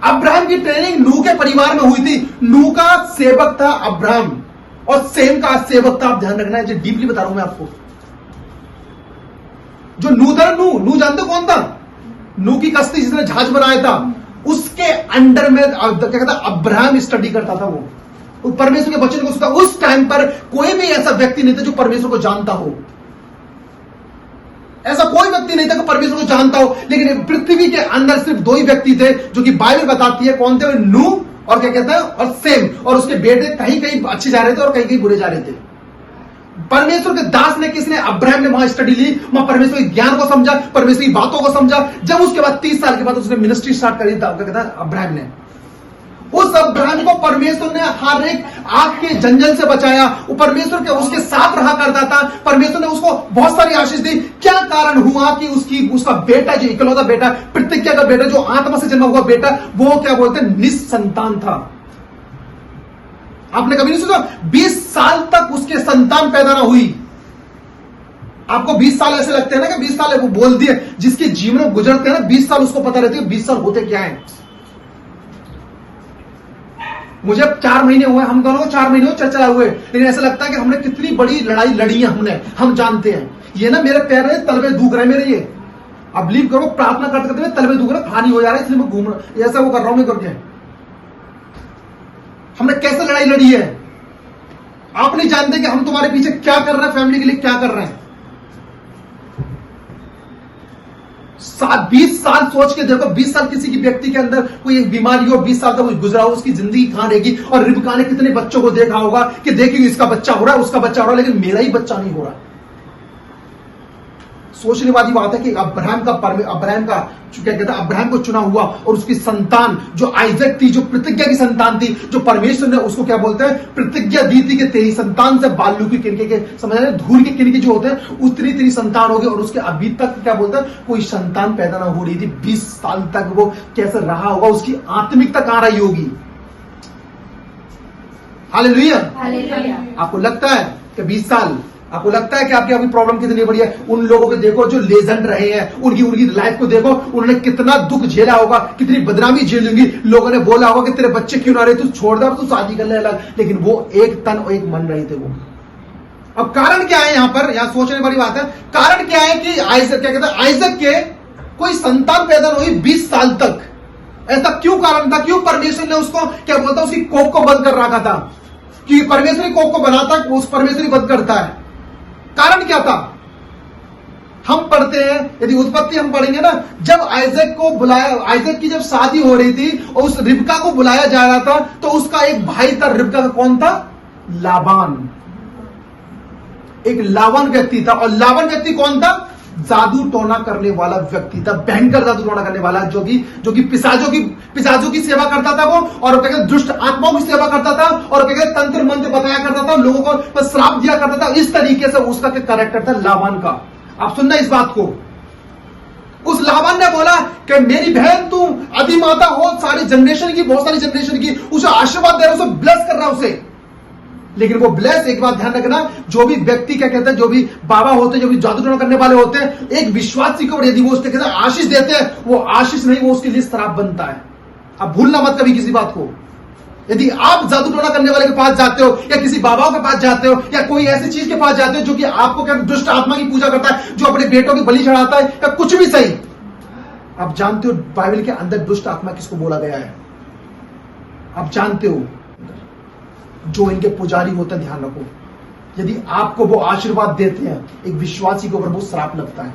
Abraham की training नूह के परिवार में हुई थी। नूह का सेवक था अब्राहम और सेम का सेवक था। आप ध्यान रखना है, जो डीपली बता रहा हूं मैं आपको। जो नूह था, नूह जानते कौन था? नूह की कश्ती जिसने जहाज बनाया था, उसके अंडर में क्या कहता अब्राहम स्टडी करता था। वो परमेश्वर के वचन को सुनता। उस टाइम पर कोई भी ऐसा व्यक्ति नहीं था जो परमेश्वर को जानता हो। ऐसा कोई व्यक्ति नहीं था कि परमेश्वर को जानता हो। लेकिन पृथ्वी के अंदर सिर्फ दो ही व्यक्ति थे जो कि बाइबल बताती है। कौन थे? नूह और क्या कहता है और सेम। और उसके बेटे कहीं कहीं अच्छे जा रहे थे और कहीं कहीं बुरे जा रहे थे। परमेश्वर के दास ने, किसने? अब्राहम ने वहां स्टडी ली, वहां परमेश्वर के ज्ञान को समझा, परमेश्वर की बातों को समझा। जब उसके बाद 30 साल के बाद उसने मिनिस्ट्री स्टार्ट करी, क्या कहता है अब्राहम ने। उस अब्राहम को परमेश्वर ने हर एक आग के जंजल से बचाया। वो परमेश्वर के उसके साथ रहा करता था। परमेश्वर ने उसको बहुत सारी आशीष दी। क्या कारण हुआ कि उसका बेटा, जो इकलौता बेटा, प्रतिज्ञा का बेटा, जो आत्मा से जन्मा हुआ बेटा, वो क्या बोलते हैं निसंतान था। आपने कभी नहीं सुना? 20 साल तक उसके संतान पैदा ना हुई। आपको 20 साल ऐसे लगते हैं ना कि 20 साल वो बोल दिए, जिसके जीवन में गुजरते हैं ना 20 साल, उसको पता रहती है 20 साल होते क्या है। मुझे 4 महीने हुए, हम दोनों को 4 महीने चर्चा हुए, लेकिन ऐसा लगता है कि हमने कितनी बड़ी लड़ाई लड़ी है। हम जानते हैं। ये ना मेरे पैर में तलवे दुख रहे मेरे, ये अब बिलीव करो, प्रार्थना करते करते तलवे दुख रहे, हानि हो जा रहा है, इसलिए मैं घूम रहा, ऐसा वो कर रहा हूं मैं करके। हमने कैसे लड़ाई लड़ी है। आप नहीं जानते कि हम तुम्हारे पीछे क्या कर रहे हैं, फैमिली के लिए क्या कर रहे हैं। 20 साल सोच के देखो, 20 साल किसी की व्यक्ति के अंदर कोई एक बीमारी हो, 20 साल का कुछ गुजरा हो, उसकी जिंदगी कहां रहेगी। और रिबका ने कितने बच्चों को देखा होगा कि देखिए इसका बच्चा हो रहा है, उसका बच्चा हो रहा है, लेकिन मेरा ही बच्चा नहीं हो रहा। सोचने वाली बात है कि अब्राहम का क्या कहता है, अब्राहम को चुना हुआ और उसकी संतान जो आइजक थी, जो प्रतिज्ञा की संतान थी, जो परमेश्वर ने उसको क्या बोलते हैं प्रतिज्ञा दी थी कि तेरी संतान से बालू की किनके के समझ रहे, धूल के किनके जो होते हैं उतनी तेरी संतान होगी। और उसके अभी तक क्या बोलते हैं कोई संतान पैदा ना हो रही थी। 20 साल तक वो कैसे रहा होगा, उसकी आत्मिकता कहां रही होगी। हालेलुया। आपको लगता है कि 20 साल, आपको लगता है कि आपकी आपकी प्रॉब्लम कितनी बड़ी है। उन लोगों को देखो जो लेजेंड रहे हैं, उनकी लाइफ को देखो, उन्होंने कितना दुख झेला होगा, कितनी बदनामी झेलेंगी। लोगों ने बोला होगा कि तेरे बच्चे क्यों ना रहे, तू छोड़ दे, तू शादी कर ले अलग, लेकिन वो एक तन और एक मन रहे थे वो। अब कारण क्या है यहां पर, यहां सोचने वाली बात है। कारण क्या है कि आइजक क्या कहता है, आइजक के कोई संतान पैदा नहीं हुई 20 साल तक। ऐसा क्यों कारण था? क्यों परमेश्वर ने उसको क्या बोलता उसकी कोख को बंद कर रखा था? क्योंकि परमेश्वरी कोख को बनाता, उस परमेश्वरी बंद करता है। कारण क्या था? हम पढ़ते हैं, यदि उत्पत्ति हम पढ़ेंगे ना, जब आइजक को बुलाया, आइजक की जब शादी हो रही थी और उस रिबका को बुलाया जा रहा था, तो उसका एक भाई था रिबका का। कौन था? लाबान। एक लाबान व्यक्ति था। और लाबान व्यक्ति कौन था? जादू टोना करने वाला व्यक्ति था, भयंकर जादू टोना करने वाला, जो कि पिशाचों की सेवा करता था वो, और क्या कहते दुष्ट आत्माओं की सेवा करता था, और क्या कहते तंत्र मंत्र बताया करता था, लोगों को श्राप दिया करता था। इस तरीके से उसका क्या कैरेक्टर था लाबान का। आप सुनना इस बात को। उस लाबान ने बोला कि मेरी बहन तू अधिमाता हो, सारी जनरेशन की, बहुत सारी जनरेशन की, उसे आशीर्वाद दे रहा, उसे ब्लेस कर रहा उसे। लेकिन वो ब्लेस, एक बात ध्यान रखना, जो भी व्यक्ति क्या कहते हैं, जो भी बाबा होते हैं, जो भी जादू टोना करने वाले होते हैं, एक विश्वासी को यदि वो उसके कहते हैं आशीष देते हैं, वो आशीष नहीं, वो उसके लिए श्राप बनता है। अब भूलना मत कभी किसी बात को। यदि आप जादू टोना करने वाले के पास जाते हो, या किसी बाबा के पास जाते हो, या कोई ऐसी चीज के पास जाते हो जो कि आपको क्या दुष्ट आत्मा की पूजा करता है, जो अपने बेटों की बलि चढ़ाता है, या कुछ भी सही, आप जानते हो बाइबल के अंदर दुष्ट आत्मा किसको बोला गया है? आप जानते हो, जो इनके पुजारी होते हैं। ध्यान रखो, यदि आपको वो आशीर्वाद देते हैं, एक विश्वासी को अगर वो श्राप लगता है,